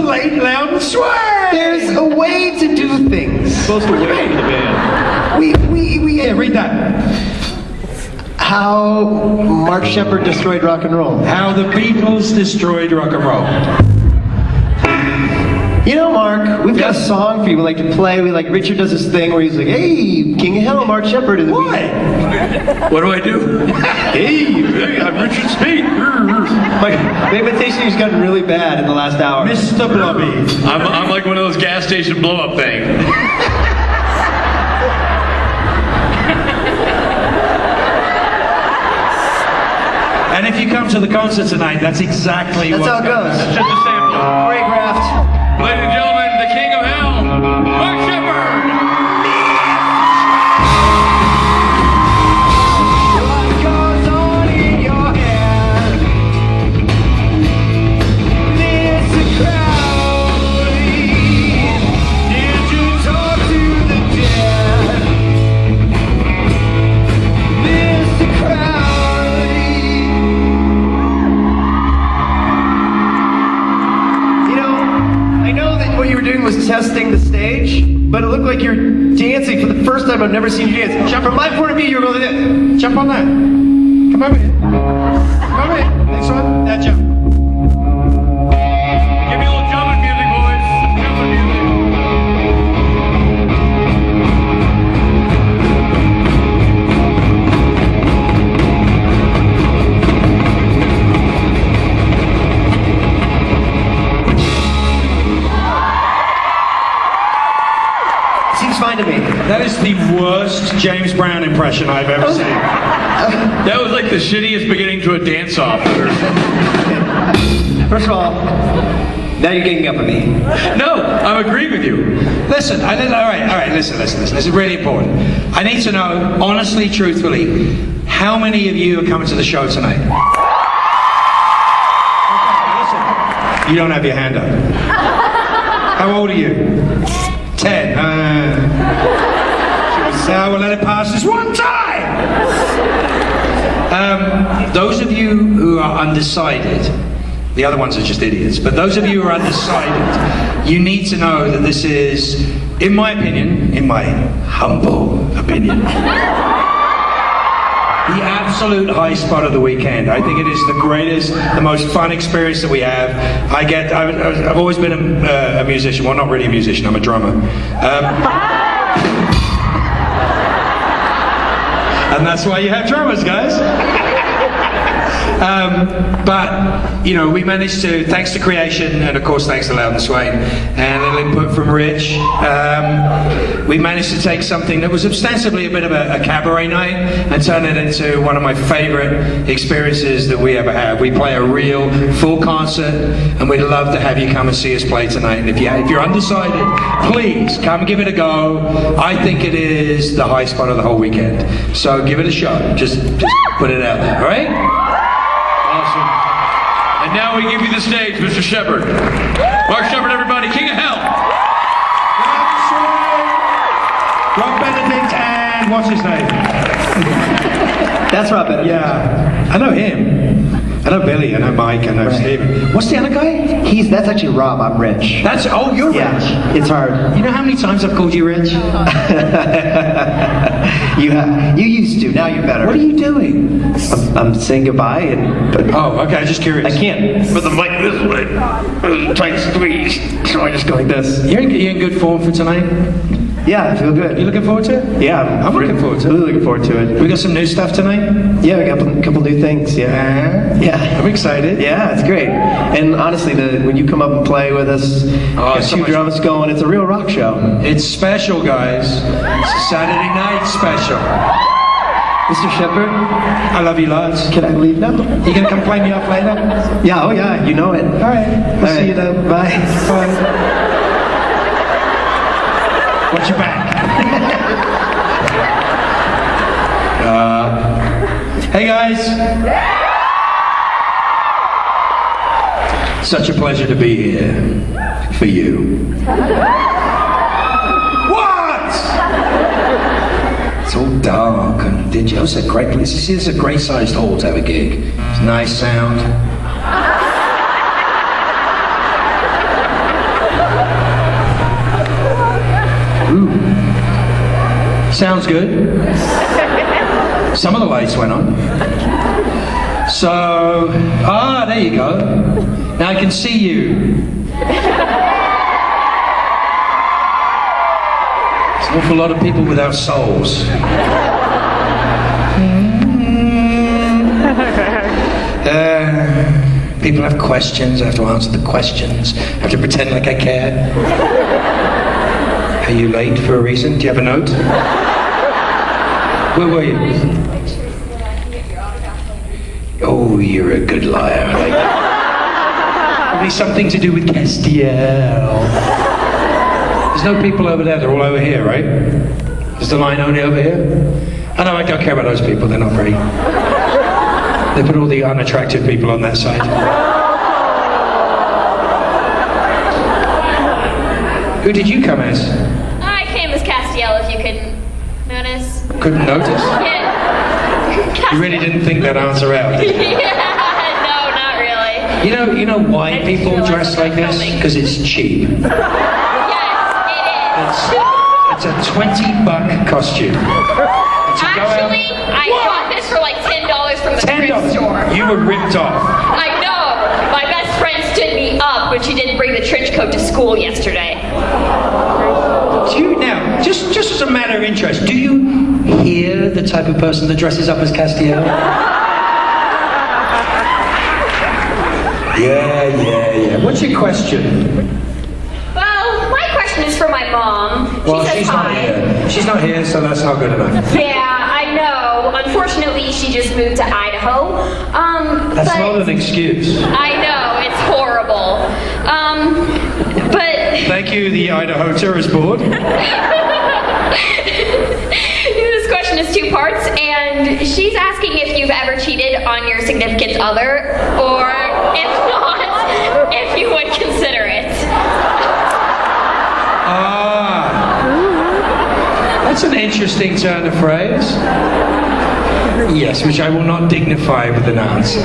the late, loud, and sway. There's a way to do things. Supposed to wait for the band. Yeah, read that. How Mark Sheppard destroyed rock and roll. How the Beatles destroyed rock and roll. You know, Mark, we've got a song for you we like to play. Richard does this thing where he's like, hey, King of Hell, Mark Sheppard. Why? What do I do? hey, I'm Richard Speed. My imitation has gotten really bad in the last hour. Mr. Blobby. I'm like one of those gas station blow-up things. And if you come to the concert tonight, that's exactly That's how it goes. That's just a sample. Choreographed. Ladies and gentlemen, the King of Hell, Mark Sheppard! What goes on in your head? There's a crowd. Did you talk to the dead? There's a crowd. You know, I know that what you were doing was testing the stage, but it looked like you're dancing for the first time. I've never seen you dance. From my point of view, you're going to jump on that. Come over here. Come over here. Next one. That jump. Give me a little jumping music, boys. Jumping music. Seems fine to me. That is the worst James Brown impression I've ever seen. That was like the shittiest beginning to a dance-off. First of all, now you're getting up on me. No, I'm agreeing with you. Listen, all right, listen. This is really important. I need to know, honestly, truthfully, how many of you are coming to the show tonight? Okay, listen. You don't have your hand up. How old are you? 10. Now we'll let it pass this one time. Those of you who are undecided, the other ones are just idiots, but those of you who are undecided, you need to know that this is, in my opinion, in my humble opinion, the absolute high spot of the weekend. I think it is the greatest, the most fun experience that we have. I've always been a musician. Well, not really a musician. I'm a drummer. And that's why you have drummers, guys. But, you know, we managed to, thanks to Creation, and of course thanks to Loud and Swain, and a little input from Rich, we managed to take something that was ostensibly a bit of a cabaret night and turn it into one of my favorite experiences that we ever have. We play a real full concert, and we'd love to have you come and see us play tonight. And if you're undecided, please come give it a go. I think it is the high spot of the whole weekend. So give it a shot. Just put it out there, all right? Awesome. And now we give you the stage, Mr. Sheppard. Mark Sheppard, everybody, King of Hell. Rob Benedict and what's his name? That's Rob Benedict. Yeah, I know him. I know Billy, I know Mike, I know Steve. What's the other guy? That's actually Rob. I'm Rich. Oh, you're Yeah, Rich. it's hard. You know how many times I've called you Rich? You used to. Now you're better. What are you doing? I'm saying goodbye and. Oh, okay, just curious. I can't. With the mic this way. Tight squeeze. So I just go like this. You're in good form for tonight? Yeah, I feel good. You looking forward to it? Yeah, I'm looking forward to it. Really looking forward to it. We got some new stuff tonight? Yeah, we got a couple new things. Yeah. Yeah. I'm excited. Yeah, it's great. And honestly, when you come up and play with us, got so two much drums going, it's a real rock show. It's special, guys. It's a Saturday night special. Mr. Sheppard, I love you lots. can I leave now? You gonna come play me off later? Yeah, oh yeah, you know it. All right. We'll see you then. Bye. Bye. Watch your back. Hey guys. Such a pleasure to be here for you. What? It's all dark and dingy. Oh, it's a great place. You see, it's a great sized hall to have a gig. It's nice sound. Sounds good. Some of the lights went on. So, there you go. Now I can see you. There's an awful lot of people without souls. People have questions, I have to answer the questions. I have to pretend like I care. Are you late for a reason? Do you have a note? Where were you? Oh, you're a good liar. I like that. Probably something to do with Castiel. There's no people over there, they're all over here, right? Is the line only over here? Oh no, I don't care about those people, they're not very... They put all the unattractive people on that side. Who did you come as? I came as Castiel, if you couldn't notice. Couldn't notice? Yeah. You really didn't think that answer out, did you? Yeah, no, not really. You know why I people feel like dress like this? filming. Because it's cheap. Yes, it is. It's a $20 costume. Actually, I got this for like $10 from the thrift store. $10. You were ripped off. I know. My best friend stood me up when she didn't bring the trench coat to school yesterday. Now, just as a matter of interest, do you hear the type of person that dresses up as Castiel? Yeah. What's your question? Well, my question is for my mom. Well, she says she's hi. not here. She's not here, so that's not good enough. Yeah, I know. Unfortunately, she just moved to Idaho. That's but not an excuse. I know, it's horrible. But Thank you, the Idaho Tourist Board. this question is 2 parts, and she's asking if you've ever cheated on your significant other, or if not, if you would consider it. That's an interesting turn of phrase. Yes, which I will not dignify with an answer.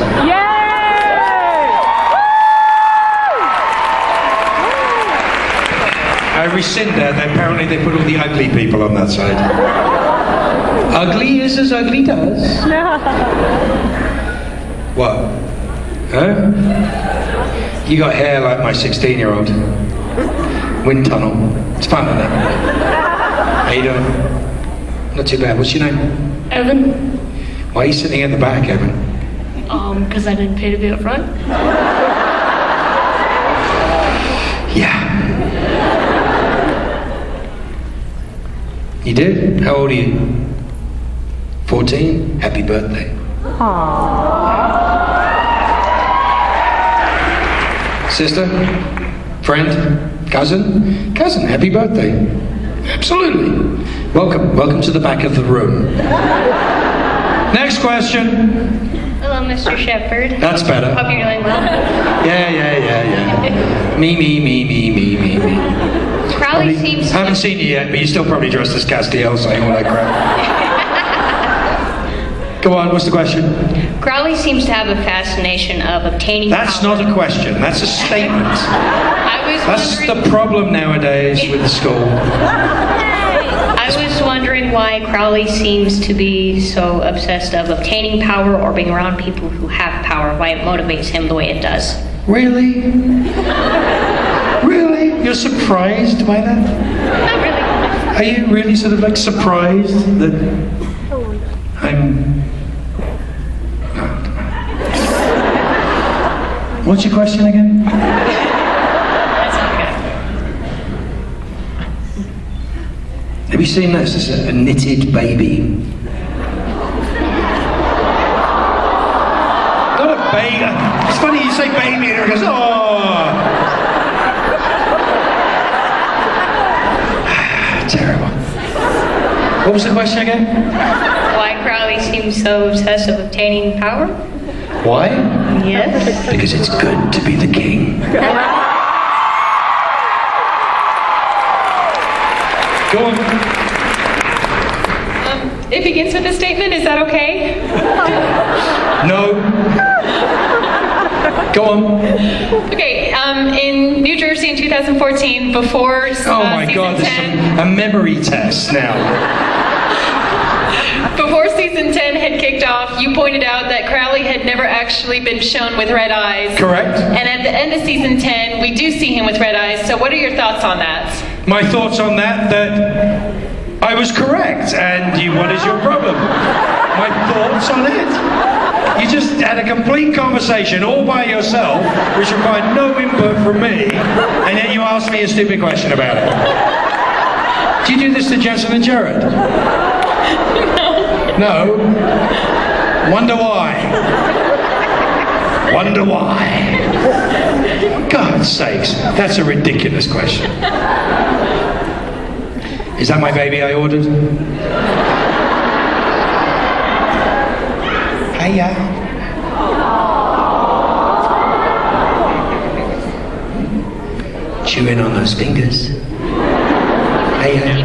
I rescind that. Apparently they put all the ugly people on that side. Ugly is as ugly does. What? Huh? You got hair like my 16-year-old. Wind tunnel. It's fun, isn't it? How you doing? Not too bad. What's your name? Evan? Why are you sitting in the back, Evan? Because I didn't pay to be up front. Yeah. You did? How old are you? 14? Happy birthday. Sister? Friend? Cousin? Cousin, happy birthday. Absolutely. Welcome to the back of the room. Next question. Hello, Mr. Sheppard. That's better. Hope you're doing well. Yeah. Me. Crowley seems I haven't seen you yet, but you're still probably dressed as Castiel saying all that crap. Go on, what's the question? Crowley seems to have a fascination of obtaining That's power. not a question, that's a statement. That's the problem nowadays with the school. I was wondering why Crowley seems to be so obsessed of obtaining power or being around people who have power, why it motivates him the way it does. Really? Really? You're surprised by that? Not really. Are you really sort of like surprised that I'm... What's your question again? That's okay. Have you seen this? It's a knitted baby. Not a baby. It's funny you say baby and it goes, oh. Terrible. What was the question again? Why Crowley seems so obsessed with obtaining power? Why? Yes. Because it's good to be the king. Go on. It begins with a statement, is that okay? No. Go on. Okay, in New Jersey in 2014, before Oh my season God, there's 10, a memory test now. season 10 had kicked off, you pointed out that Crowley had never actually been shown with red eyes. Correct. And at the end of season 10, we do see him with red eyes. So what are your thoughts on that? My thoughts on that I was correct, and what is your problem? My thoughts on it? You just had a complete conversation all by yourself, which required no input from me, and then you asked me a stupid question about it. Do you do this to Jensen and Jared? No. Wonder why? Wonder why? God's sakes, that's a ridiculous question. Is that my baby I ordered? Hiya. Chewing on those fingers. Hiya.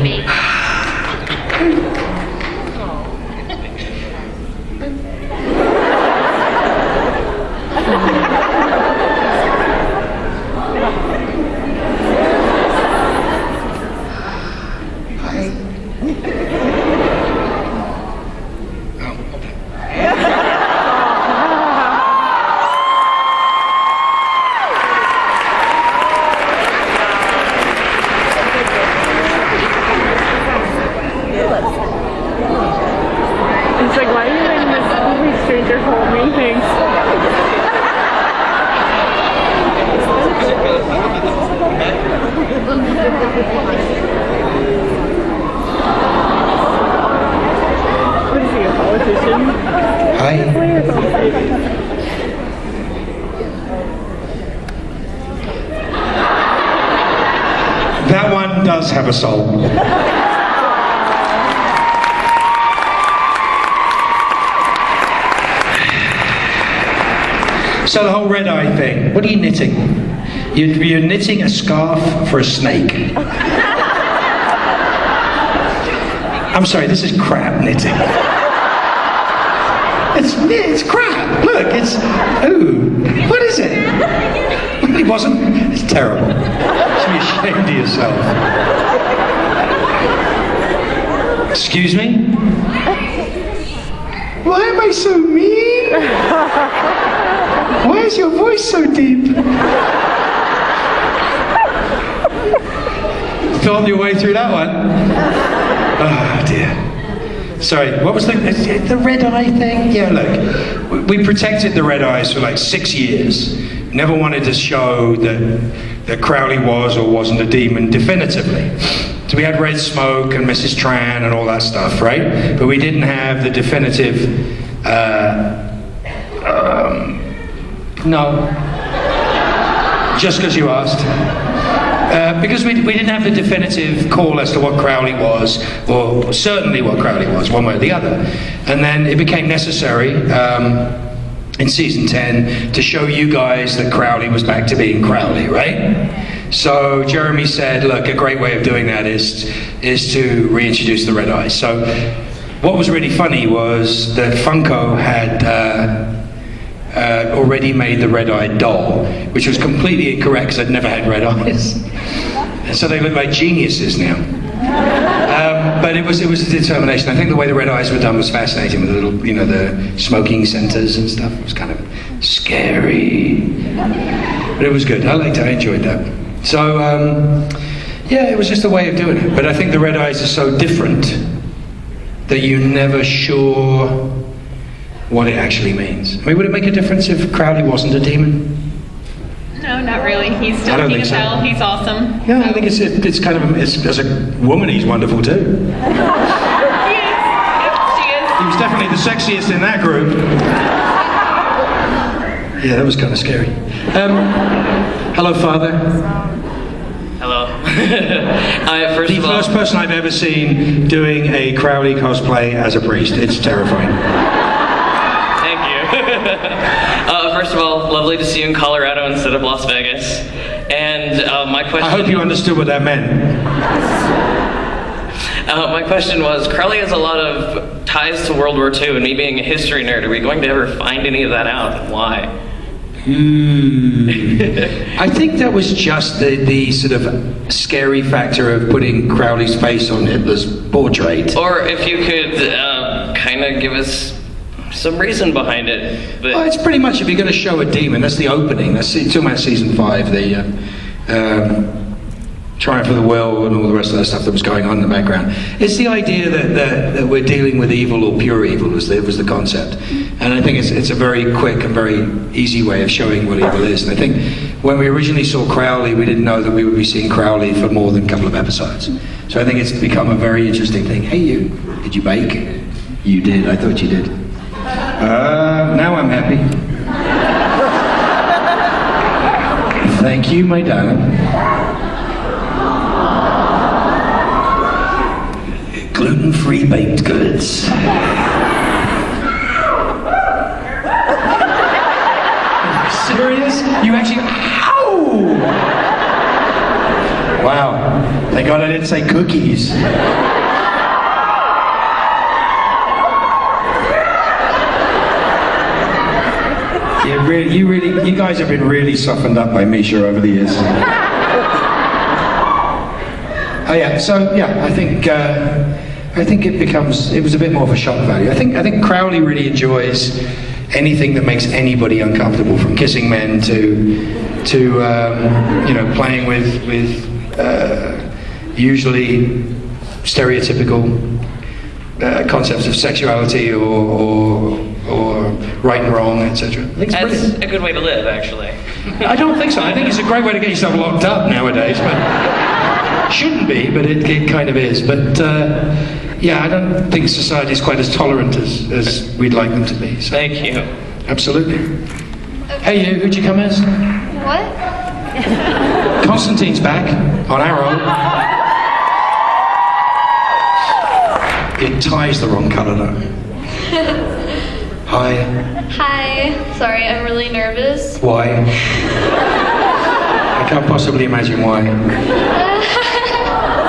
It's like, why are you letting this complete stranger hold me? Thanks. What is he, a politician? Hi. That one does have a soul. So the whole red eye thing, what are you knitting? You're knitting a scarf for a snake. I'm sorry, this is crap knitting. It's crap. Look, ooh, what is it? It wasn't, it's terrible. You should be ashamed of yourself. Excuse me? Why am I so mean? Why is your voice so deep? Thought your way through that one? Oh dear. Sorry, what was the red eye thing? Yeah, look, we protected the red eyes for like 6 years. Never wanted to show that Crowley was or wasn't a demon definitively. So we had Red Smoke and Mrs. Tran and all that stuff, right? But we didn't have the definitive, no. Just because you asked. Because we didn't have the definitive call as to what Crowley was, or certainly what Crowley was, one way or the other. And then it became necessary in season 10 to show you guys that Crowley was back to being Crowley, right? So Jeremy said, look, a great way of doing that is to reintroduce the red eyes. So what was really funny was that Funko had already made the red-eyed doll, which was completely incorrect because I'd never had red eyes. And so they look like geniuses now. But it was a determination. I think the way the red eyes were done was fascinating with the little, the smoking centers and stuff. It was kind of scary. But it was good. I liked it. I enjoyed that. So, yeah, it was just a way of doing it. But I think the red eyes are so different that you're never sure what it actually means. I mean, would it make a difference if Crowley wasn't a demon? No, not really. He's still king of hell. He's awesome. Yeah, I think it's kind of, as a woman, he's wonderful too. He is. Yep, she is. He was definitely the sexiest in that group. Yeah, that was kind of scary. Hello, Father. Hello. First The of all, first person I've ever seen doing a Crowley cosplay as a priest. It's terrifying. thank you. First of all, lovely to see you in Colorado instead of Las Vegas. And my question... I hope you understood what that meant. My question was, Crowley has a lot of ties to World War II, and me being a history nerd, are we going to ever find any of that out, and why? I think that was just the sort of scary factor of putting Crowley's face on Hitler's portrait. Or if you could kind of give us some reason behind it. But Well, it's pretty much if you're going to show a demon, that's the opening. That's talking about season 5, the Triumph of the Will and all the rest of that stuff that was going on in the background. It's the idea that we're dealing with evil or pure evil was the concept. And I think it's a very quick and very easy way of showing what evil is. And I think when we originally saw Crowley, we didn't know that we would be seeing Crowley for more than a couple of episodes. So I think it's become a very interesting thing. Hey you, did you bake? You did, I thought you did. Now I'm happy. Thank you, my darling. Gluten-free baked goods. Serious? You actually... Ow! Wow. Thank God I didn't say cookies. You guys have been really softened up by Misha over the years. Oh yeah, so yeah, I think it was a bit more of a shock value. I think Crowley really enjoys anything that makes anybody uncomfortable, from kissing men to playing with usually stereotypical concepts of sexuality or right and wrong, etc. that's a good way to live, actually. I don't think so. I think it's a great way to get yourself locked up nowadays, but shouldn't be, but it kind of is. But yeah, I don't think society is quite as tolerant as we'd like them to be. So. Thank you. Absolutely. Hey, you, who'd you come as? What? Constantine's back on Arrow. It ties the wrong colour though. Hi. Hi. Sorry, I'm really nervous. Why? I can't possibly imagine why.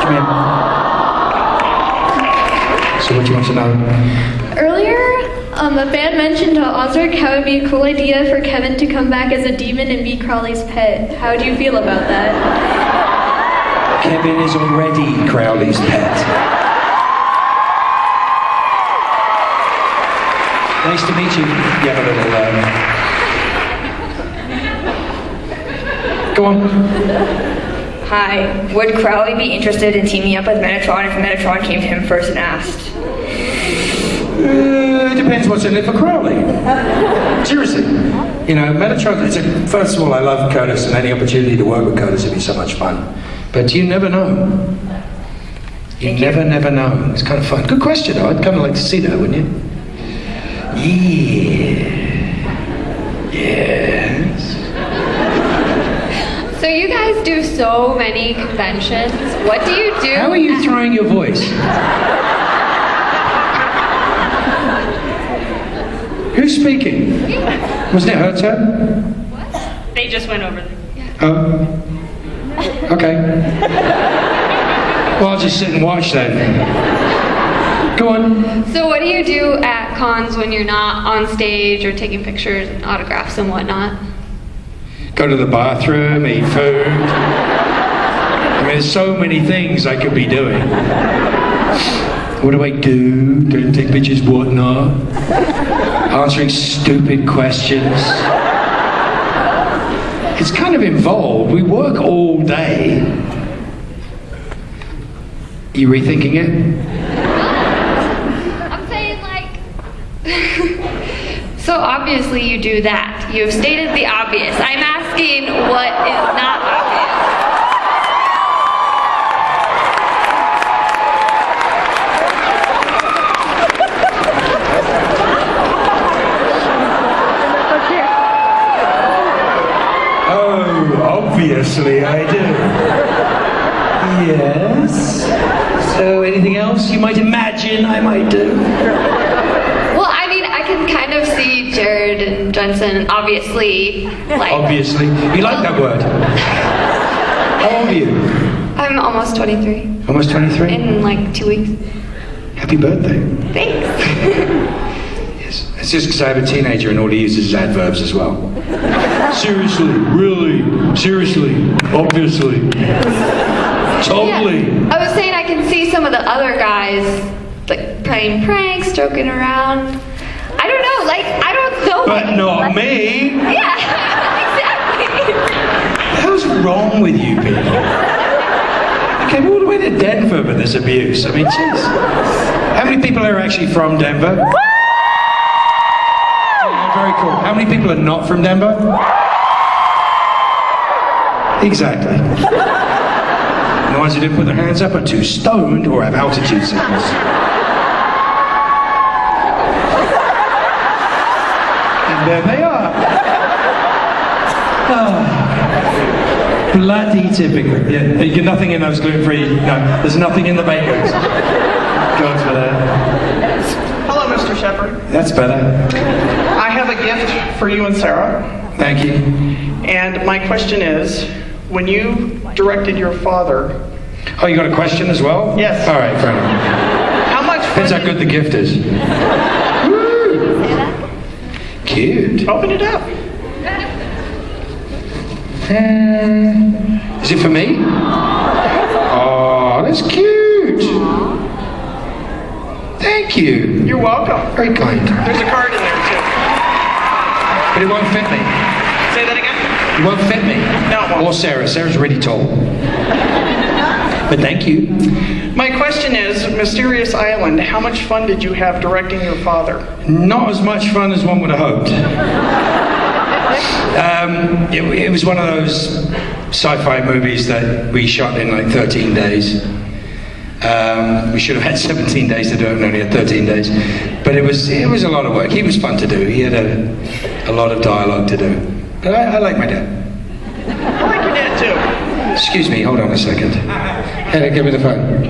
Come here. So what do you want to know? Earlier, a fan mentioned to Ozark how it'd be a cool idea for Kevin to come back as a demon and be Crowley's pet. How do you feel about that? Kevin is already Crowley's pet. Nice to meet you. You have a little... Go on. Hi. Would Crowley be interested in teaming up with Metatron if Metatron came to him first and asked? It depends what's in it for Crowley. Seriously. You know, Metatron, first of all, I love Curtis, and any opportunity to work with Curtis would be so much fun. But you never know. You never know. It's kind of fun. Good question, though. I'd kind of like to see that, wouldn't you? Yeah. Yes. So you guys do so many conventions. What do you do? How are you throwing your voice? Who's speaking? Wasn't it her turn? What? They just went over there. Oh. Okay. Well, I'll just sit and watch then. Go on. So what do you do at cons when you're not on stage or taking pictures and autographs and whatnot? Go to the bathroom, eat food. I mean, there's so many things I could be doing. What do I do? Don't take pictures, whatnot. Answering stupid questions. It's kind of involved. We work all day. You rethinking it? I'm saying so obviously you do that. You've stated the obvious. I'm asking what is not obvious. Obviously I do. Yes. So anything else you might imagine I might do? Well, I mean, I can kind of see Jared and Jensen, obviously, like... Obviously. You like that word? How old are you? I'm almost 23. Almost 23? In like 2 weeks. Happy birthday. Thanks. Yes. It's just because I have a teenager and all he uses is adverbs as well. Seriously, really, seriously, obviously, totally. Yeah. I was saying I can see some of the other guys like playing pranks, joking around. I don't know, like I don't know. But not me. Yeah, exactly. What's wrong with you people? I came all the way to Denver for this abuse. I mean, jeez. How many people are actually from Denver? Yeah, very cool. How many people are not from Denver? Exactly. And the ones who didn't put their hands up are too stoned or have altitude sickness. And there they are. Oh. Bloody typical. Yeah, you get nothing in those gluten-free. No, there's nothing in the bakers. Go for that. Hello, Mr. Sheppard. That's better. I have a gift for you and Sarah. Thank you. And my question is, when you directed your father... Oh, you got a question as well? Yes. All right, fair enough. How much fun... Depends how good the gift is. Woo! Cute. Open it up. Is it for me? Oh, that's cute. Thank you. You're welcome. Very kind. There's a card in there, too. But it won't fit me. Say that again? It won't fit me. No, it won't. Or Sarah. Sarah's really tall. But thank you. My question is, Mysterious Island, how much fun did you have directing your father? Not as much fun as one would have hoped. It was one of those sci-fi movies that we shot in like 13 days. We should have had 17 days to do it and only had 13 days. But it was a lot of work. He was fun to do. He had a lot of dialogue to do. But I like my dad. I like your dad, too. Excuse me, hold on a second. Hey, give me the phone.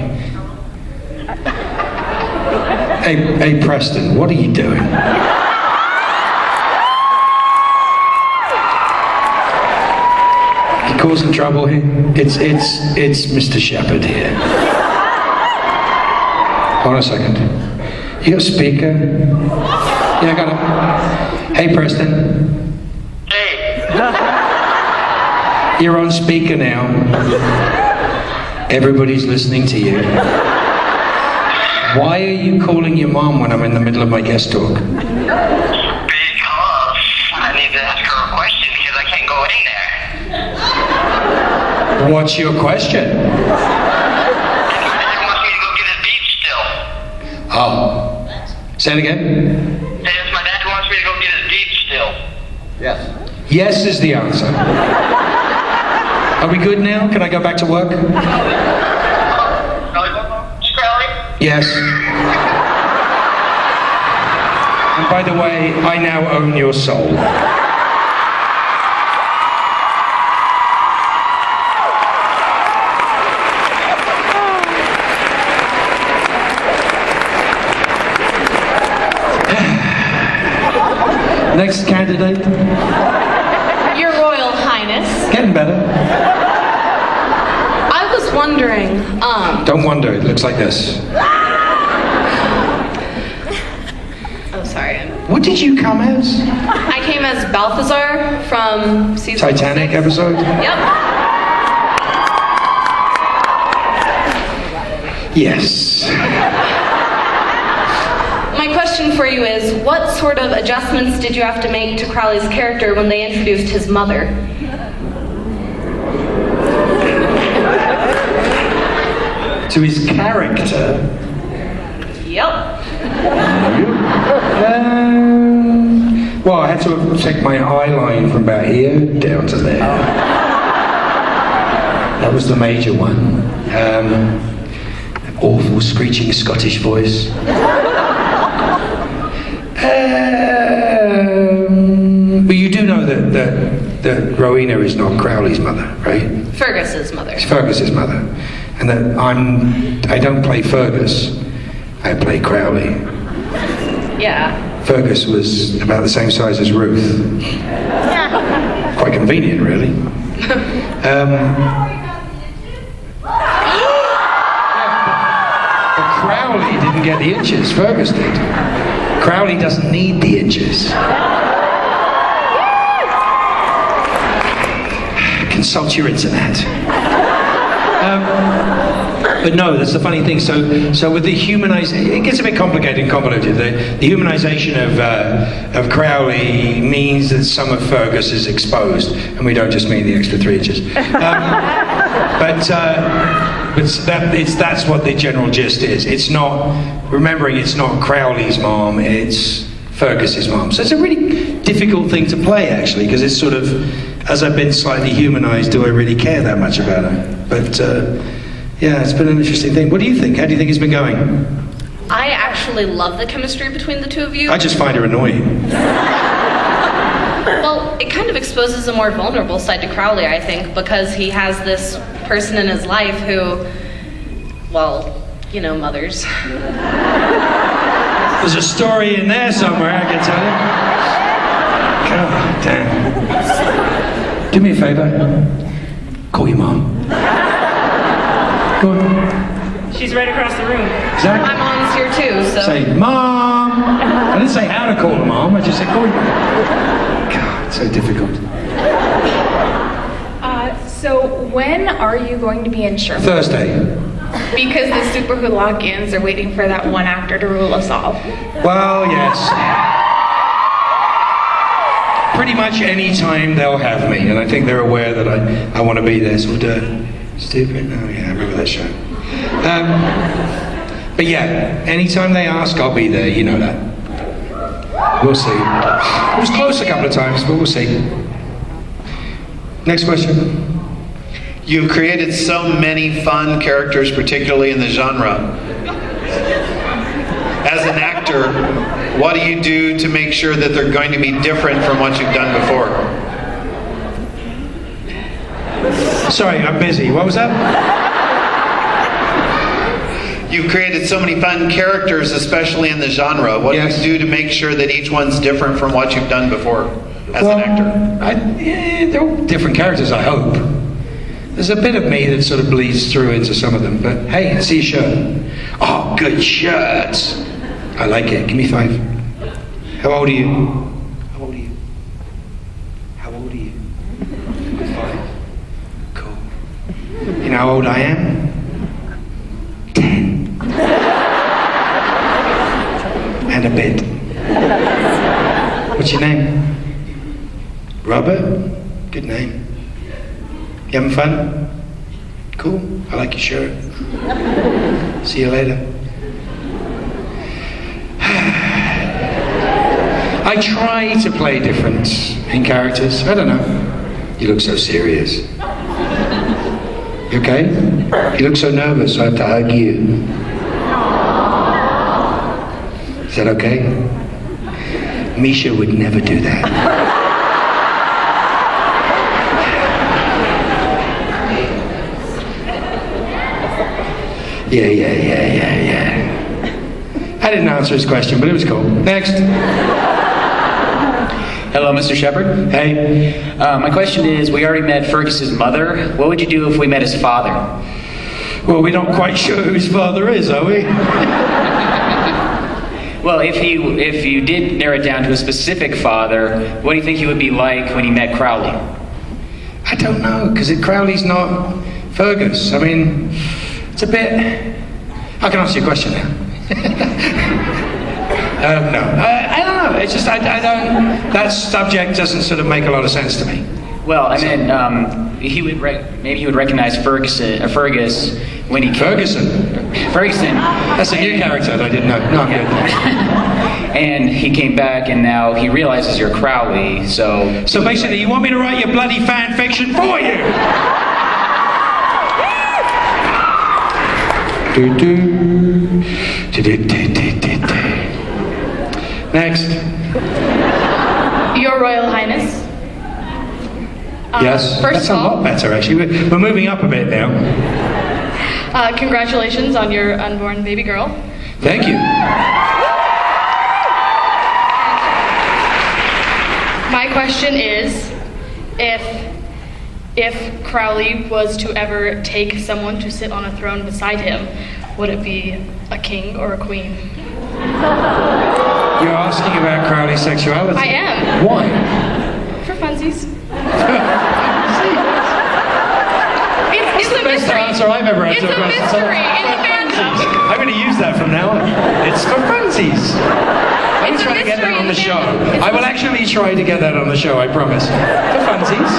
Hey, Preston, what are you doing? You causing trouble here? It's Mr. Sheppard here. Hold on a second. You got a speaker? Yeah, I got it. Hey, Preston. Hey. You're on speaker now. Everybody's listening to you. Why are you calling your mom when I'm in the middle of my guest talk? Because I need to ask her a question because I can't go in there. What's your question? My dad wants me to go get his beats still. Oh. Say it again? Yes, my dad wants me to go get his beats still. Yes. Yes is the answer. Are we good now? Can I go back to work? Yes. And by the way, I now own your soul. Next candidate. Your Royal Highness. Getting better. I was wondering, Don't wonder, it looks like this. Oh, sorry. What did you come as? I came as Balthazar from season Titanic 6. episode? Yep. Yes. My question for you is, what sort of adjustments did you have to make to Crowley's character when they introduced his mother? To his character? Yep. Well, I had to take my eye line from about here down to there. That was the major one. Awful screeching Scottish voice. But you do know that Rowena is not Crowley's mother, right? Fergus's mother. It's Fergus's mother. And that I don't play Fergus, I play Crowley. Yeah. Fergus was about the same size as Ruth. Quite convenient, really. But Crowley didn't get the inches, Fergus did. Crowley doesn't need the inches. consult your internet. But no, that's the funny thing. So with the humanization, it gets a bit complicated and convoluted. The humanization of Crowley means that some of Fergus is exposed, and we don't just mean the extra 3 inches. But that's what the general gist is. It's not, remembering it's not Crowley's mom, it's Fergus's mom. So it's a really difficult thing to play, actually, because it's sort of, as I've been slightly humanized, do I really care that much about her? But yeah, it's been an interesting thing. What do you think? How do you think it's been going? I actually love the chemistry between the two of you. I just find her annoying. Well, it kind of exposes a more vulnerable side to Crowley, I think, because he has this person in his life who, well, you know, mothers. There's a story in there somewhere, I can tell you. God damn. Do me a favor. Call your mom. Go on. She's right across the room. Exactly. My mom's here too, so. Say, Mom! I didn't say how to call her mom, I just said call your mom. God, it's so difficult. So when are you going to be in Sherman? Thursday. Because the Super Hulagians are waiting for that one actor to rule us all. Well, yes. Pretty much any time they'll have me, and I think they're aware that I want to be there, so we'll do it. Stupid? Oh yeah, I remember that show. But yeah, anytime they ask, I'll be there, you know that. We'll see. It was close a couple of times, but we'll see. Next question. You've created so many fun characters, particularly in the genre. As an actor, what do you do to make sure that they're going to be different from what you've done before? Sorry, I'm busy. What was that? You've created so many fun characters, especially in the genre. What do you do to make sure that each one's different from what you've done before as an actor? They're all different characters, I hope. There's a bit of me that sort of bleeds through into some of them, but hey, I see your shirt. Oh, good shirt. I like it. Give me 5. How old are you? How old are you? How old are you? 5. Cool. You know how old I am? 10. And a bit. What's your name? Robert? Good name. You having fun? Cool. I like your shirt. See you later. I try to play different in characters. I don't know. You look so serious. You okay? You look so nervous, so I have to hug you. Is that okay? Misha would never do that. Yeah. I didn't answer his question, but it was cool. Next. Hello, Mr. Sheppard. Hey. My question is, we already met Fergus's mother. What would you do if we met his father? Well, we're not quite sure who his father is, are we? Well, if you did narrow it down to a specific father, what do you think he would be like when he met Crowley? I don't know, because Crowley's not Fergus. I mean, it's a bit... I can answer your question now. No, I don't know. It's just I don't. That subject doesn't sort of make a lot of sense to me. Well, I mean, maybe he would recognize Fergus when he Ferguson. That's a new character that I didn't know. No, I'm good. And he came back, and now he realizes you're Crowley. So basically, you want me to write your bloody fan fiction for you? Next. Your Royal Highness. Yes, first that's of a all, lot better actually. We're moving up a bit now. Congratulations on your unborn baby girl. Thank you. My question is, if Crowley was to ever take someone to sit on a throne beside him, would it be a king or a queen? You're asking about Crowley's sexuality? I am. Why? For funsies. best answer I've ever had to a question. It's a mystery. It's fandom. I'm going to use that from now on. It's for funsies. I'm It's a trying to get that mystery on the in show. fandom. I will actually try to get that on the show, I promise. For funsies.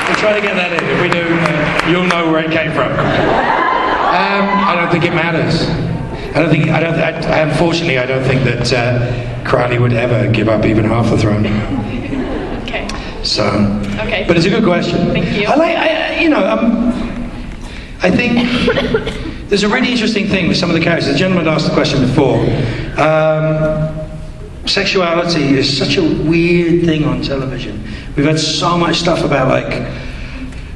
We'll try to get that in. If we do, you'll know where it came from. I don't think it matters. Unfortunately, I don't think that Crowley would ever give up even half the throne. Okay. So. Okay. But it's a good question. Thank you. I think there's a really interesting thing with some of the characters. The gentleman asked the question before. Sexuality is such a weird thing on television. We've had so much stuff about like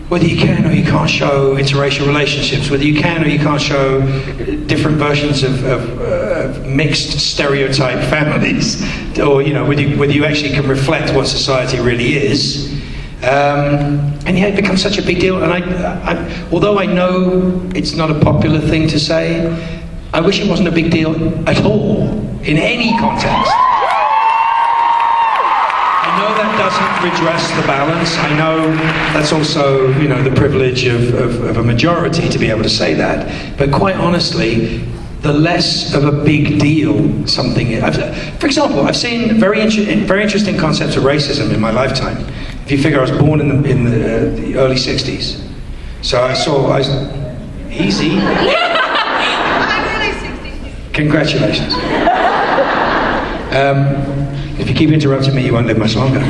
whether you can or you can't show interracial relationships, whether you can or you can't show different versions of mixed stereotype families, or whether you actually can reflect what society really is. And yeah, it becomes such a big deal. And I although I know it's not a popular thing to say, I wish it wasn't a big deal at all in any context. I know that doesn't redress the balance. I know that's also, the privilege of a majority to be able to say that. But quite honestly, the less of a big deal something is. For example, I've seen very interesting concepts of racism in my lifetime. If you figure I was born in the early 60s. So easy. Congratulations. If you keep interrupting me, you won't live much longer.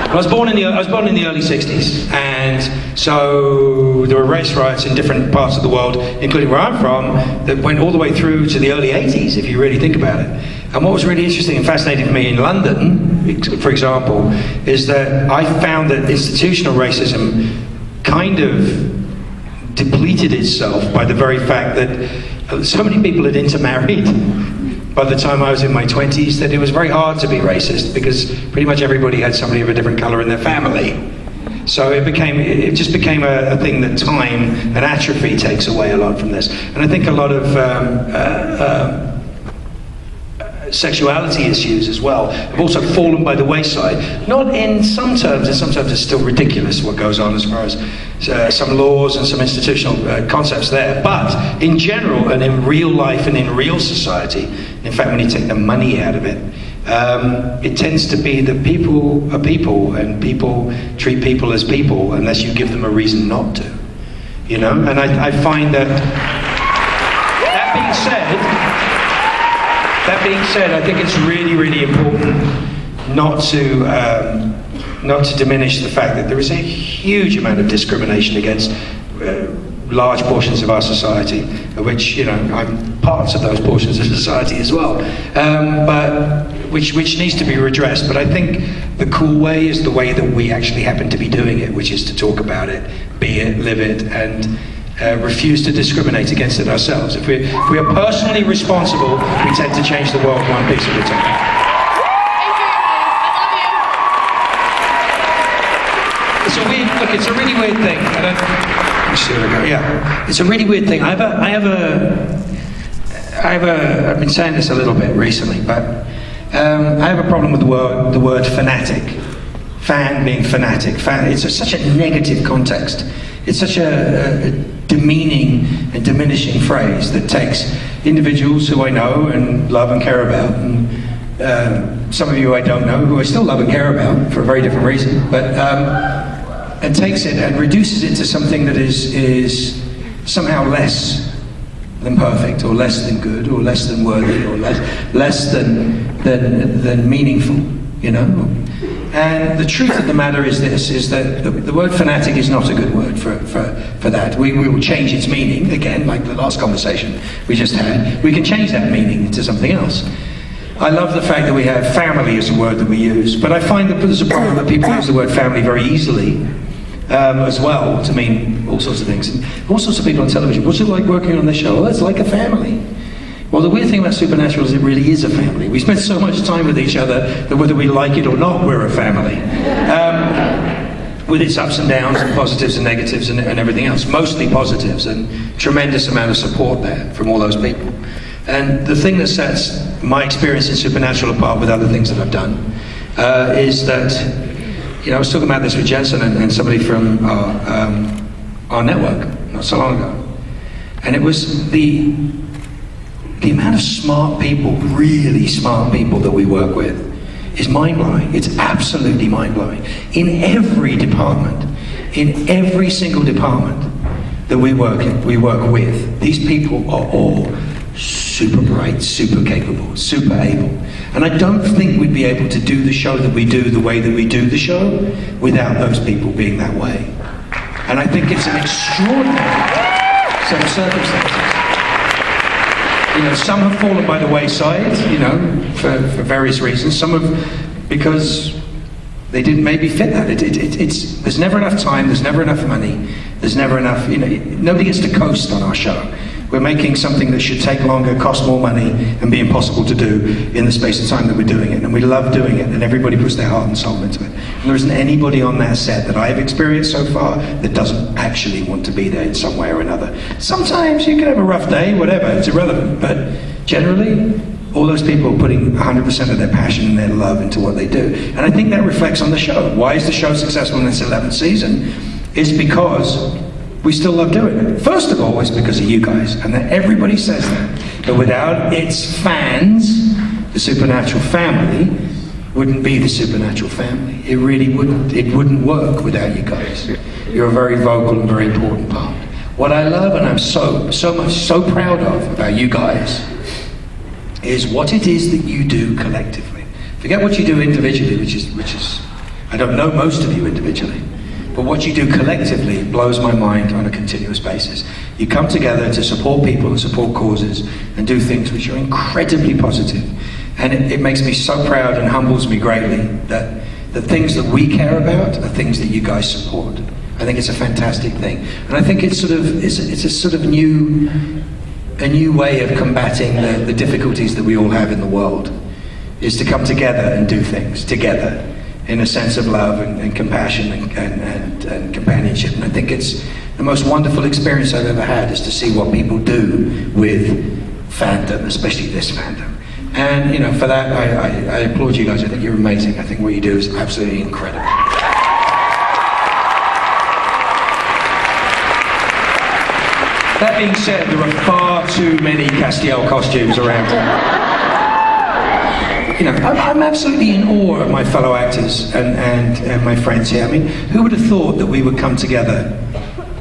I was born in the early 60s, and so there were race riots in different parts of the world, including where I'm from, that went all the way through to the early 80s, if you really think about it. And what was really interesting and fascinating for me in London, for example, is that I found that institutional racism kind of depleted itself by the very fact that so many people had intermarried by the time I was in my 20s that it was very hard to be racist because pretty much everybody had somebody of a different color in their family. So it just became a thing that time and atrophy takes away a lot from this. And I think a lot of sexuality issues as well have also fallen by the wayside. Not in some terms, and sometimes it's still ridiculous what goes on as far as some laws and some institutional concepts there. But in general and in real life and in real society, in fact when you take the money out of it, it tends to be that people are people and people treat people as people unless you give them a reason not to. And I find that being said, I think it's really, really important not to diminish the fact that there is a huge amount of discrimination against large portions of our society, of which I'm parts of those portions of society as well, but which needs to be redressed. But I think the cool way is the way that we actually happen to be doing it, which is to talk about it, be it, live it, and refuse to discriminate against it ourselves. If we are personally responsible, we tend to change the world one piece at a time. It's a really weird thing. It's a really weird thing. I've been saying this a little bit recently, but I have a problem with the word fanatic. Fan being fanatic. It's such a negative context. It's such a demeaning and diminishing phrase that takes individuals who I know and love and care about, and some of you I don't know, who I still love and care about for a very different reason, but and takes it and reduces it to something that is somehow less than perfect, or less than good, or less than worthy, or less than meaningful, And the truth of the matter is this, is that the word fanatic is not a good word for that. We will change its meaning, again, like the last conversation we just had. We can change that meaning into something else. I love the fact that we have family as a word that we use, but I find that there's a problem that people use the word family very easily as well to mean all sorts of things. And all sorts of people on television, what's it like working on this show? Well, it's like a family. Well, the weird thing about Supernatural is it really is a family. We spend so much time with each other that whether we like it or not, we're a family. With its ups and downs and positives and negatives and everything else. Mostly positives and tremendous amount of support there from all those people. And the thing that sets my experience in Supernatural apart with other things that I've done is that, I was talking about this with Jensen and somebody from our network not so long ago, and it was the amount of smart people, really smart people that we work with is mind-blowing. It's absolutely mind-blowing. In every department, in every single department that we work with, these people are all super bright, super capable, super able. And I don't think we'd be able to do the show that we do the way that we do the show without those people being that way. And I think it's an extraordinary set of circumstances. Some have fallen by the wayside, for various reasons. Some have because they didn't maybe fit that. There's never enough time, there's never enough money, there's never enough, nobody gets to coast on our show. We're making something that should take longer, cost more money, and be impossible to do in the space of time that we're doing it. And we love doing it, and everybody puts their heart and soul into it. And there isn't anybody on that set that I've experienced so far that doesn't actually want to be there in some way or another. Sometimes you can have a rough day, whatever, it's irrelevant. But generally, all those people are putting 100% of their passion and their love into what they do. And I think that reflects on the show. Why is the show successful in its 11th season? It's because we still love doing it. First of all, it's because of you guys, and that everybody says that. But without its fans, the Supernatural family wouldn't be the Supernatural family. It really wouldn't. It wouldn't work without you guys. You're a very vocal and very important part. What I love, and I'm so proud of about you guys, is what it is that you do collectively. Forget what you do individually, which is I don't know most of you individually. But what you do collectively blows my mind on a continuous basis. You come together to support people and support causes and do things which are incredibly positive. And it makes me so proud and humbles me greatly that the things that we care about are things that you guys support. I think it's a fantastic thing. And I think it's a sort of new way of combating the difficulties that we all have in the world, is to come together and do things together, in a sense of love and compassion and companionship. And I think it's the most wonderful experience I've ever had, is to see what people do with fandom, especially this fandom. And for that, I applaud you guys. I think you're amazing. I think what you do is absolutely incredible. That being said, there are far too many Castiel costumes around. I'm absolutely in awe of my fellow actors and my friends here. I mean, who would have thought that we would come together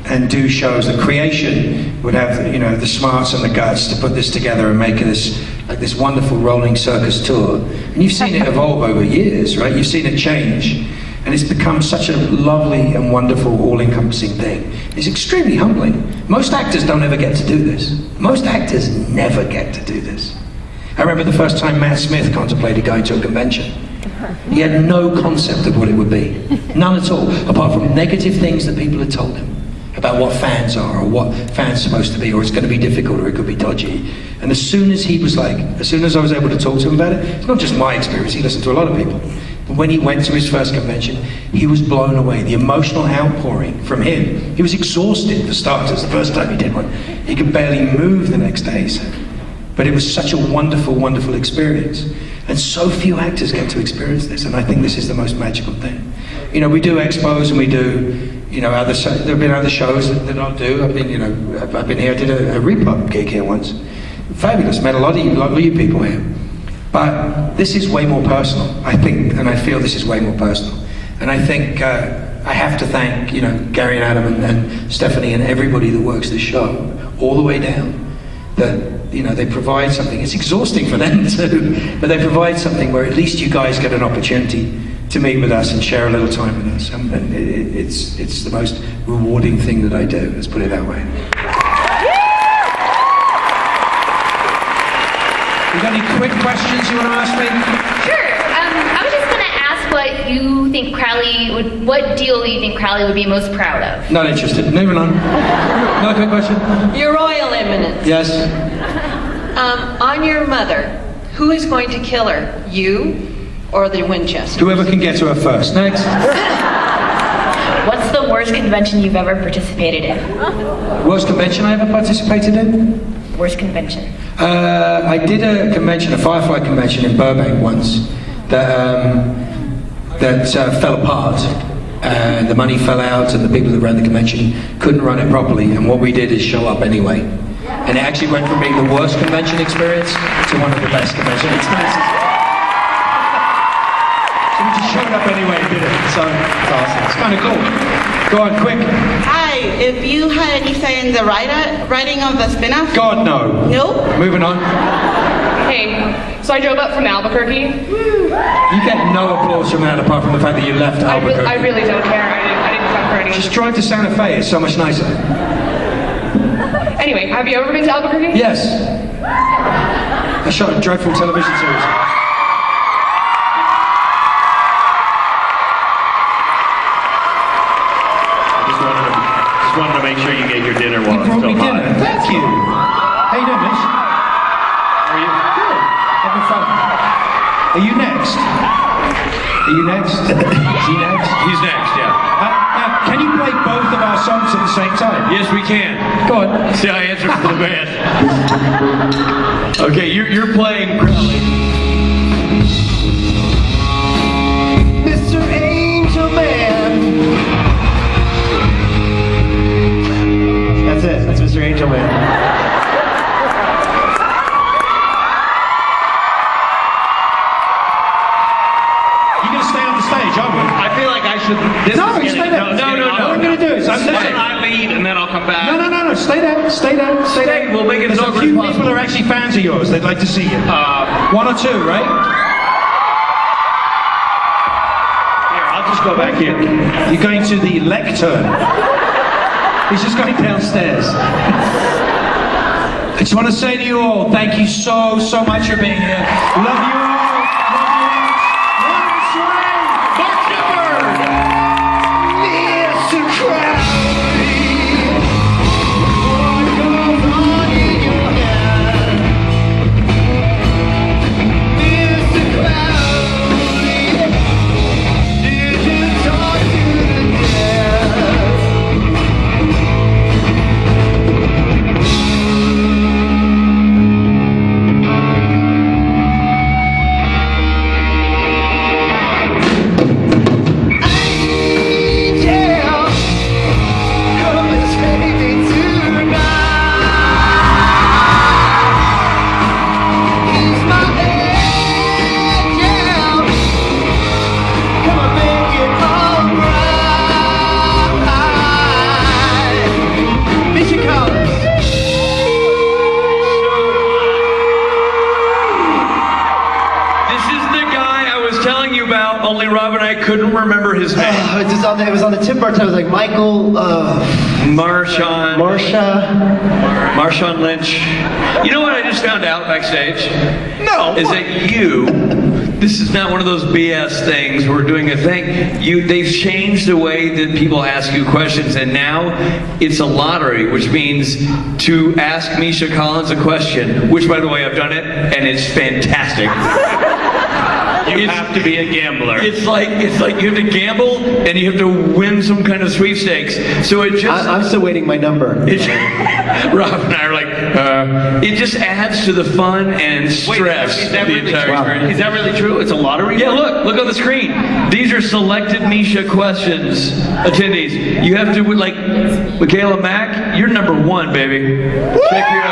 and do shows, that creation would have, the smarts and the guts to put this together and make this wonderful rolling circus tour. And you've seen it evolve over years, right? You've seen it change. And it's become such a lovely and wonderful, all-encompassing thing. It's extremely humbling. Most actors don't ever get to do this. Most actors never get to do this. I remember the first time Matt Smith contemplated going to a convention. He had no concept of what it would be. None at all, apart from negative things that people had told him about what fans are, or what fans are supposed to be, or it's going to be difficult, or it could be dodgy. And as soon as I was able to talk to him about it, it's not just my experience, he listened to a lot of people. But when he went to his first convention, he was blown away. The emotional outpouring from him. He was exhausted, for starters, the first time he did one. He could barely move the next day, he said. But it was such a wonderful, wonderful experience. And so few actors get to experience this, and I think this is the most magical thing. We do expos and we do, there have been other shows that I'll do. I've been here, I did a Repub gig here once. Fabulous, met a lot of you people here. But this is way more personal, I think, and I feel this is way more personal. And I think I have to thank, Gary and Adam and Stephanie and everybody that works this show, all the way down, that they provide something. It's exhausting for them too, but they provide something where at least you guys get an opportunity to meet with us and share a little time with us. And it's the most rewarding thing that I do, let's put it that way. You got any quick questions you want to ask me? Sure. I was just going to ask what deal you think Crowley would be most proud of? Not interested. Moving on. Another quick question? Your Royal Eminence. Yes. On your mother, who is going to kill her? You or the Winchester? Whoever can get to her first. Next. What's the worst convention you've ever participated in? Worst convention I ever participated in? Worst convention. I did a convention, a Firefly convention in Burbank once, that that fell apart. The money fell out, and the people that ran the convention couldn't run it properly. And what we did is show up anyway. And it actually went from being the worst convention experience to one of the best convention experiences. So we just showed up anyway and did it. So it's awesome. It's kind of cool. Go on, quick. Hi, if you had any say in the writing of the spin-off? God, no. Nope. Moving on. Hey, so I drove up from Albuquerque. You get no applause from that apart from the fact that you left Albuquerque. I really don't care. I didn't come for anyone. Just drive to Santa Fe. It's so much nicer. Anyway, have you ever been to Albuquerque? Yes. I shot a dreadful television series. Just wanted to make sure you get your dinner while You it's brought still me hot. dinner. Thank you. How you doing, Mitch? How are you? Good. Having fun. Are you next? Are you next? Is he next? He's next, yeah. Now, can you play both of our songs at the same time? Yes, we can. Go on. See, I answered for the band. Okay, you're playing Crowley. Mr. Angel Man. That's it. That's Mr. Angel Man. Stage, I would. I feel like I should. No, stay there. No. What I'm going to do is I lead and then I'll come back. No. Stay there. Stay there. We'll make it as There's a awkward few as people who are actually fans of yours. They'd like to see you. One or two, right? Here, I'll just go back here. You're going to the lectern. He's just going downstairs. I just want to say to you all, thank you so much for being here. Love you all. Only Rob and I couldn't remember his name. It was on the tip of our tongue. It was like Michael. Marshawn Lynch. You know what I just found out backstage? No. Is that this is not one of those BS things where we're doing a thing. They've changed the way that people ask you questions, and now it's a lottery, which means to ask Misha Collins a question, which, by the way, I've done it, and it's fantastic. You have to be a gambler. It's like you have to gamble and you have to win some kind of sweepstakes. So it just I'm still waiting my number. Rob and I are like, it just adds to the fun and stress of the entire experience. Is that really true? It's a lottery? Yeah, look on the screen. These are selected Misha questions attendees. You have to, like, Michaela Mack, you're number one, baby. Check your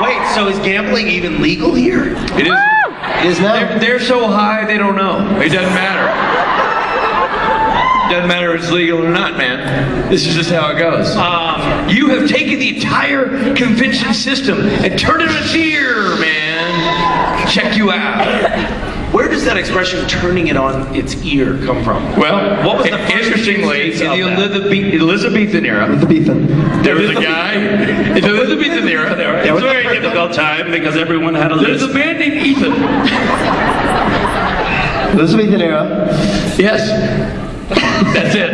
Wait, so is gambling even legal here? It is. It is now. They're so high, they don't know. It doesn't matter. Doesn't matter if it's legal or not, man. This is just how it goes. You have taken the entire convention system and turned it on its ear, man. Check you out. Where does that expression "turning it on its ear" come from? Well, what was the first interestingly, in instance of the Elizabethan era, there was a guy in the Elizabethan era. It was a very difficult time because everyone had a list. There's a man named Ethan. Elizabethan era. Yes. That's it.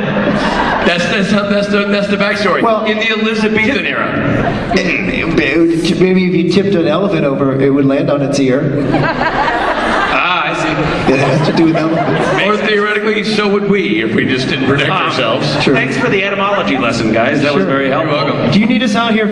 That's the backstory. Well, in the Elizabethan era. Maybe if you tipped an elephant over, it would land on its ear. I see. It has to do with elephants. Or theoretically, so would we if we just didn't protect ourselves. True. Thanks for the etymology lesson, guys. That was very helpful. You're welcome. Do you need us out here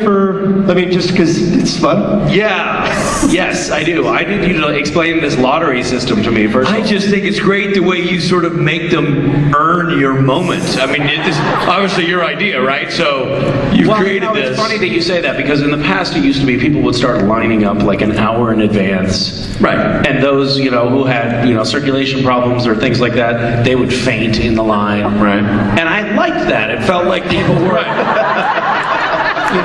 just because it's fun? Yeah. Yes, I do. I need you to explain this lottery system to me first. I just think it's great the way you sort of make them earn your moment. I mean, it is obviously your idea, right? So you've created this. It's funny that you say that because in the past it used to be people would start lining up like an hour in advance. Right. And those, who had, circulation problems or things like that, they would faint in the line. Right. And I liked that. It felt like people were...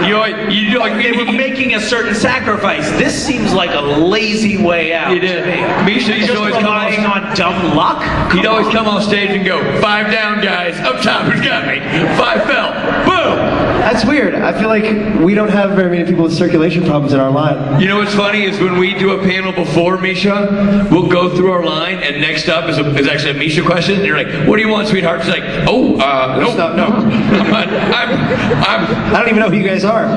they were making a certain sacrifice. This seems like a lazy way out. It is. Misha used to always relying on dumb luck. He'd always come off stage and go, 5 down, guys. Up top, who's got me? 5 fell. Boom! That's weird. I feel like we don't have very many people with circulation problems in our line. You know what's funny is when we do a panel before Misha, we'll go through our line, and next up is actually a Misha question. And you're like, "What do you want, sweetheart?" She's like, "Oh, no. I don't even know who you guys are."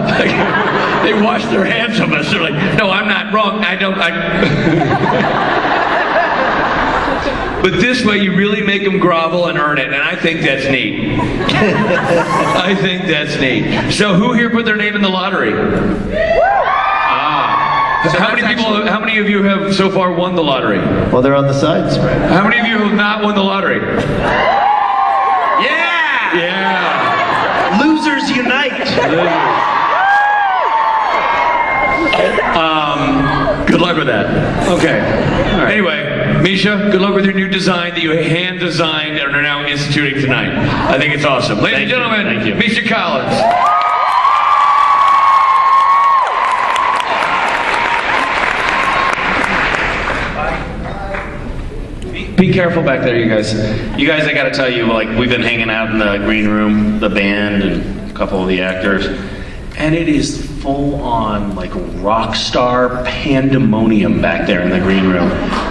They wash their hands of us. They're like, "No, I'm not wrong. I don't." But this way, you really make them grovel and earn it, and I think that's neat. I think that's neat. So, who here put their name in the lottery? So how many of you have so far won the lottery? Well, they're on the sides. How many of you have not won the lottery? Yeah! Yeah. Losers unite! Good luck with that. Okay. Right. Anyway, Misha, good luck with your new design that you hand designed and are now instituting tonight. I think it's awesome. Ladies and gentlemen, Thank you. Misha Collins. Be careful back there, you guys. You guys, I gotta tell you, we've been hanging out in the green room, the band, and a couple of the actors, and it is full on, rock star pandemonium back there in the green room.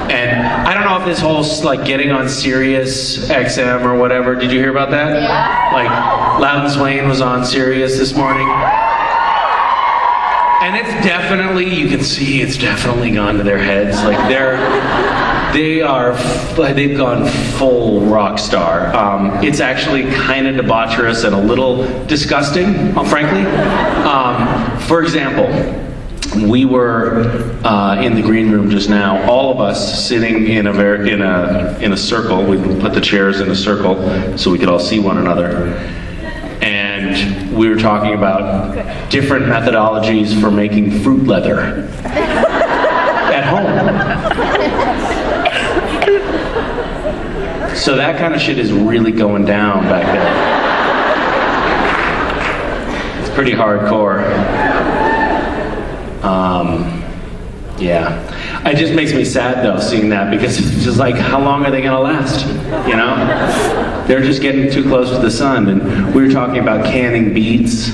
And I don't know if this whole, getting on Sirius XM or whatever, did you hear about that? Yeah. Loudon Swain was on Sirius this morning. And it's definitely, you can see it's definitely gone to their heads. They've gone full rock star. It's actually kind of debaucherous and a little disgusting, frankly. For example, we were in the green room just now, all of us sitting in a circle. We put the chairs in a circle so we could all see one another. And we were talking about different methodologies for making fruit leather at home. So that kind of shit is really going down back there. It's pretty hardcore. Yeah. It just makes me sad though, seeing that, because it's just how long are they gonna last? They're just getting too close to the sun, and we were talking about canning beets.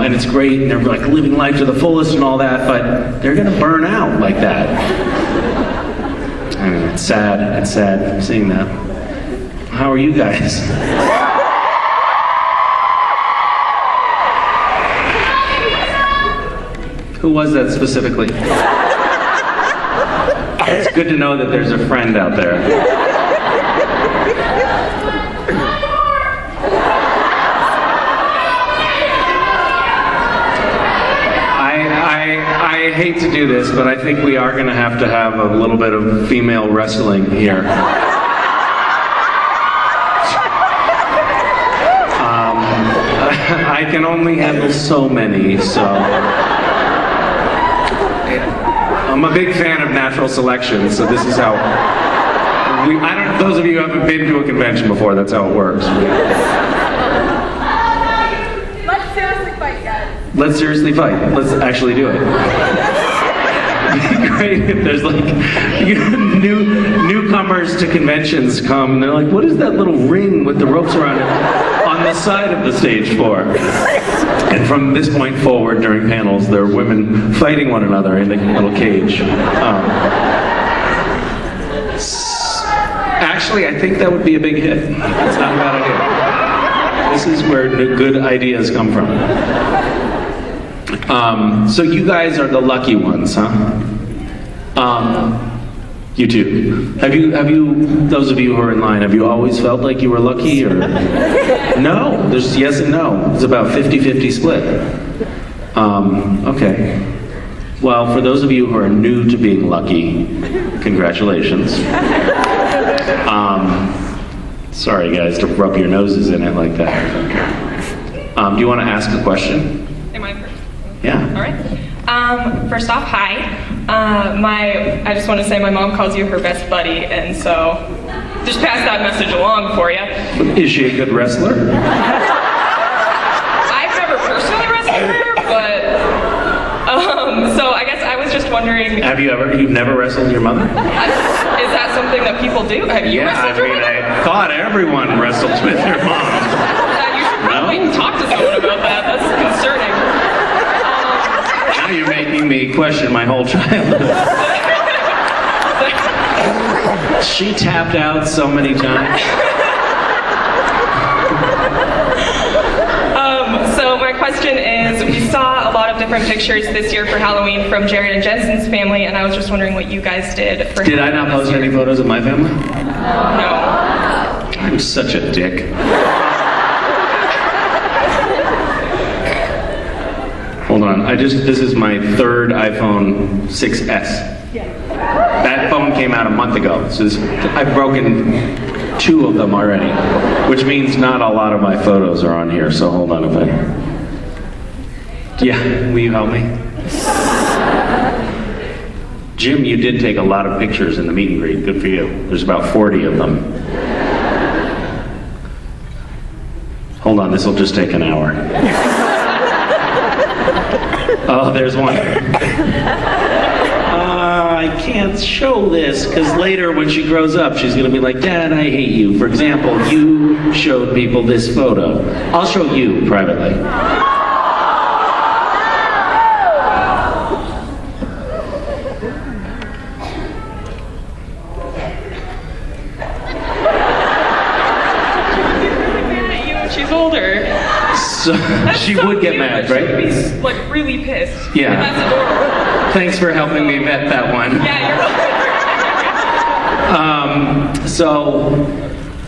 And it's great, and they're living life to the fullest and all that, but they're gonna burn out like that. I mean, it's sad seeing that. How are you guys? Who was that specifically? It's good to know that there's a friend out there. I hate to do this, but I think we are going to have a little bit of female wrestling here. I can only handle so many, so... I'm a big fan of natural selection, so this is how... those of you who haven't been to a convention before, that's how it works. Let's seriously fight, guys. Let's seriously fight. Let's actually do it. It'd be great if there's newcomers to conventions come and they're like, what is that little ring with the ropes around it on the side of the stage for? And from this point forward, during panels, there are women fighting one another in a little cage. Actually, I think that would be a big hit. It's not a bad idea. This is where good ideas come from. So you guys are the lucky ones, huh? You too. Have you, those of you who are in line, have you always felt like you were lucky or? No, there's yes and no. It's about 50-50 split. Okay. Well, for those of you who are new to being lucky, congratulations. Sorry guys to rub your noses in it like that. Do you want to ask a question? Am I first? Yeah. All right. First off, hi. I just want to say my mom calls you her best buddy, and so just pass that message along for you. Is she a good wrestler? I've never personally wrestled her, but so I guess I was just wondering. You've never wrestled your mother? Is that something that people do? Have you wrestled your mother? I thought everyone wrestles with their mom. You should probably talk to someone about that. That's concerning. Now you're making me question my whole childhood. She tapped out so many times. So my question is, we saw a lot of different pictures this year for Halloween from Jared and Jensen's family, and I was just wondering what you guys did for Did I not post any photos of my family? No. I'm such a dick. Hold on, this is my third iPhone 6S. That phone came out a month ago, so I've broken 2 of them already, which means not a lot of my photos are on here, so hold on if Yeah, will you help me? Jim, you did take a lot of pictures in the meet and greet, good for you. There's about 40 of them. Hold on, this will just take an hour. Oh, there's one. I can't show this because later when she grows up, she's going to be like, Dad, I hate you. For example, you showed people this photo. I'll show you privately. She's older. So she would get mad, right? She'd be like really pissed. Yeah. And that's adorable. Thanks for helping me vet that one. Yeah, you're welcome. So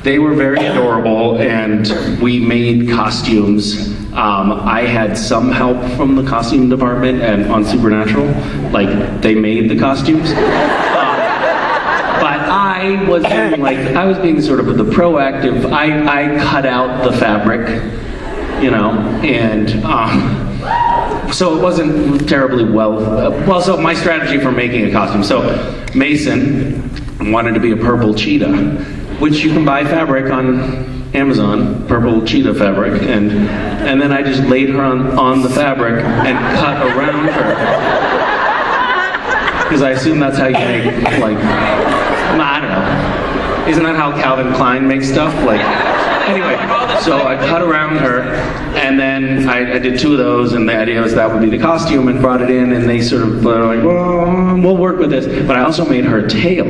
they were very adorable, and we made costumes. I had some help from the costume department and on Supernatural, like they made the costumes. But I was being sort of the proactive. I cut out the fabric, and so it wasn't terribly so my strategy for making a costume. So Mason wanted to be a purple cheetah, which you can buy fabric on Amazon, purple cheetah fabric, and then I just laid her on the fabric and cut around her. Because I assume that's how you make, I don't know. Isn't that how Calvin Klein makes stuff? Anyway, so I cut around her, and then I did 2 of those, and the idea was that would be the costume, and brought it in, and they sort of were like, well, we'll work with this. But I also made her a tail,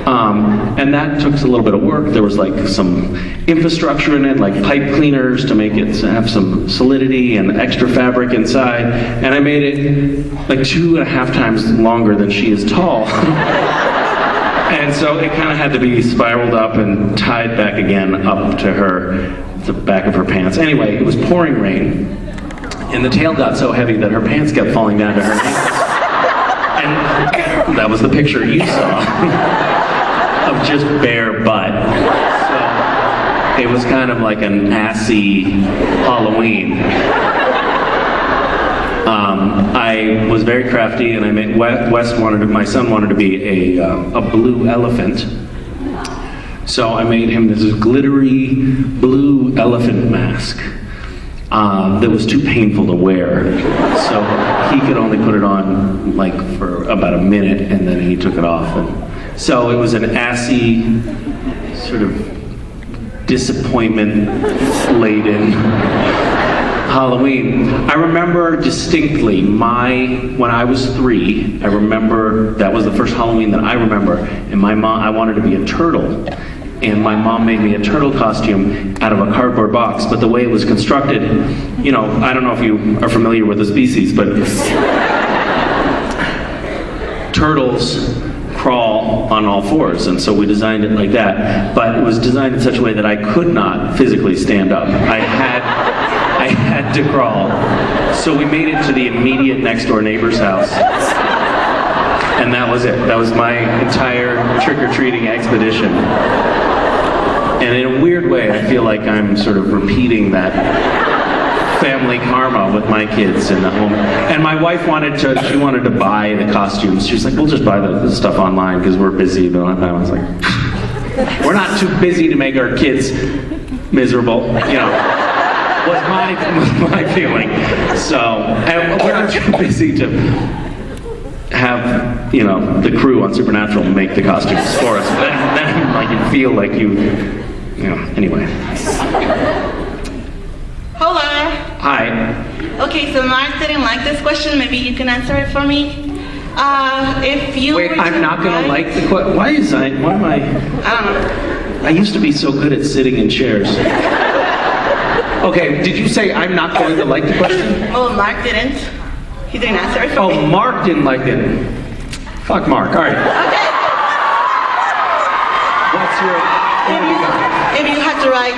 and that took a little bit of work. There was some infrastructure in it, like pipe cleaners to make it have some solidity and extra fabric inside, and I made it 2.5 times longer than she is tall. And so it kind of had to be spiraled up and tied back again up to the back of her pants. Anyway, it was pouring rain, and the tail got so heavy that her pants kept falling down to her ankles. And that was the picture you saw of just bare butt. So it was kind of like an assy Halloween. I was very crafty, and I made my son wanted to be a blue elephant. So I made him this glittery blue elephant mask that was too painful to wear. So he could only put it on for about a minute, and then he took it off. And so it was an assy, sort of disappointment-laden Halloween. I remember distinctly when I was 3, I remember that was the first Halloween that I remember, and I wanted to be a turtle. And my mom made me a turtle costume out of a cardboard box, but the way it was constructed, I don't know if you are familiar with the species, but turtles crawl on all fours, and so we designed it like that. But it was designed in such a way that I could not physically stand up. I had to crawl. So we made it to the immediate next door neighbor's house. And that was it. That was my entire trick-or-treating expedition. And in a weird way, I feel like I'm sort of repeating that family karma with my kids in the home. And my wife she wanted to buy the costumes. She was like, we'll just buy the stuff online because we're busy. I was like, we're not too busy to make our kids miserable, you know, was my feeling. So, and we're not too busy to have, you know, the crew on Supernatural make the costumes for us. Then like you feel like you know, anyway. Hola. Hi. Okay, so Mark didn't like this question. Maybe you can answer it for me. If you Wait, were I'm to not gonna write- like the question. Why am I? I don't know. I used to be so good at sitting in chairs. Okay, did you say I'm not going to like the question? Oh, Mark didn't. He didn't answer it for me. Oh, Mark didn't like it. Fuck Mark. All right. Okay. What's your? What have you got? If you had to write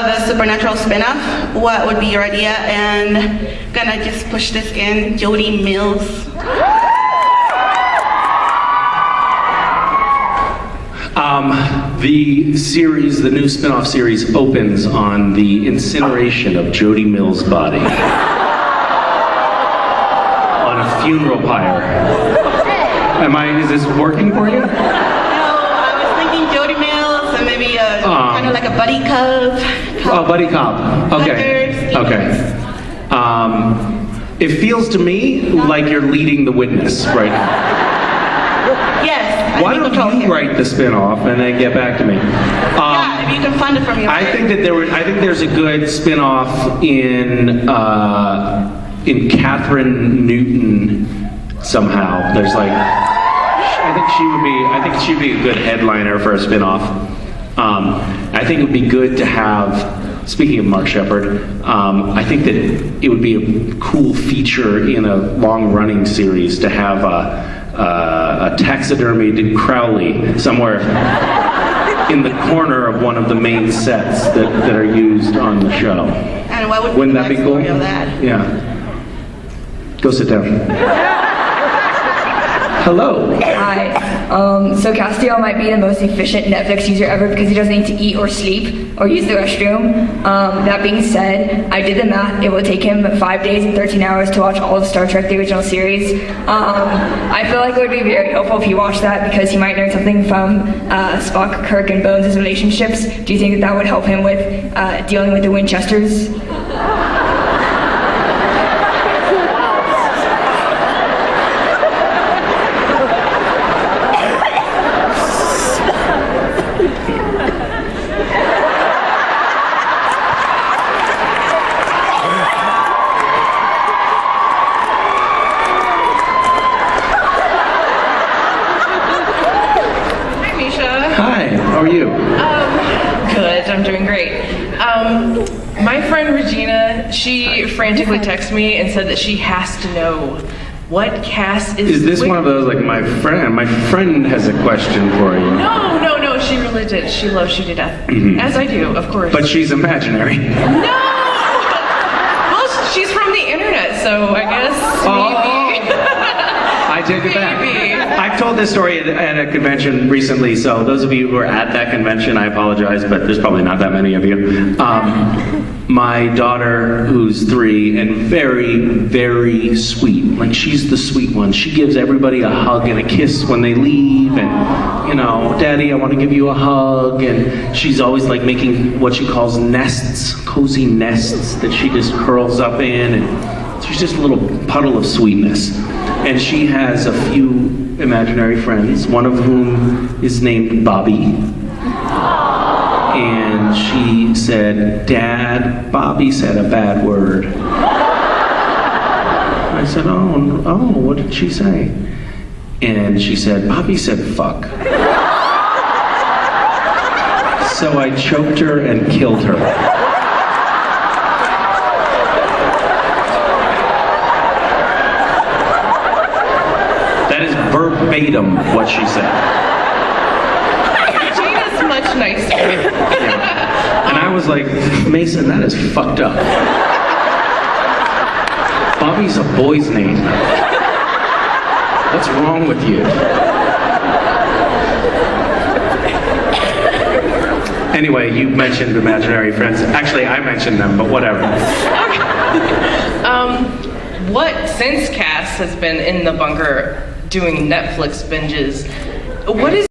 the Supernatural spin-off, what would be your idea? And gonna just push this in, Jody Mills. The series, the new spin-off series, opens on the incineration of Jody Mills' body on a funeral pyre. Is this working for you? No, I was thinking Jody Mills and maybe kind of like a buddy cop. Oh, buddy cop. Okay. Okay. It feels to me like you're leading the witness right now. Yes. Why don't you write the spin-off and then get back to me? Yeah, if you can fund it from your. I think there's a good spin-off in Catherine Newton somehow. There's like, I think she'd be a good headliner for a spin-off. I think it would be good to have, speaking of Mark Sheppard, I think that it would be a cool feature in a long-running series to have a taxidermied Crowley somewhere in the corner of one of the main sets that are used on the show. And what would Wouldn't that be cool? of that? Yeah. Go sit down. Hello. Hi. So Castiel might be the most efficient Netflix user ever because he doesn't need to eat or sleep or use the restroom. That being said, I did the math. It will take him 5 days and 13 hours to watch all of Star Trek, the original series. I feel like it would be very helpful if he watched that because he might learn something from Spock, Kirk, and Bones' relationships. Do you think that would help him with dealing with the Winchesters? How are you? Good, I'm doing great. My friend Regina, she frantically texted me and said that she has to know what Cass is. Is this one of those like my friend has a question for you? No, she really did. She loves you to death. As I do, of course. But she's imaginary. No! Well, she's from the internet, so I guess maybe. I take it back. I've told this story at a convention recently, so those of you who are at that convention, I apologize, but there's probably not that many of you. My daughter, who's 3 and very, very sweet, like she's the sweet one. She gives everybody a hug and a kiss when they leave, and, you know, Daddy, I want to give you a hug, and she's always like making what she calls nests, cozy nests that she just curls up in, and she's just a little puddle of sweetness. And she has a few imaginary friends, one of whom is named Bobby. And she said, Dad, Bobby said a bad word. I said, oh, what did she say? And she said, Bobby said fuck. So I choked her and killed her. verbatim what she said. Regina's much nicer. And I was like, Mason, that is fucked up. Bobby's a boy's name. What's wrong with you? Anyway, you mentioned imaginary friends. Actually, I mentioned them, but whatever. Since Cass has been in the bunker doing Netflix binges, what is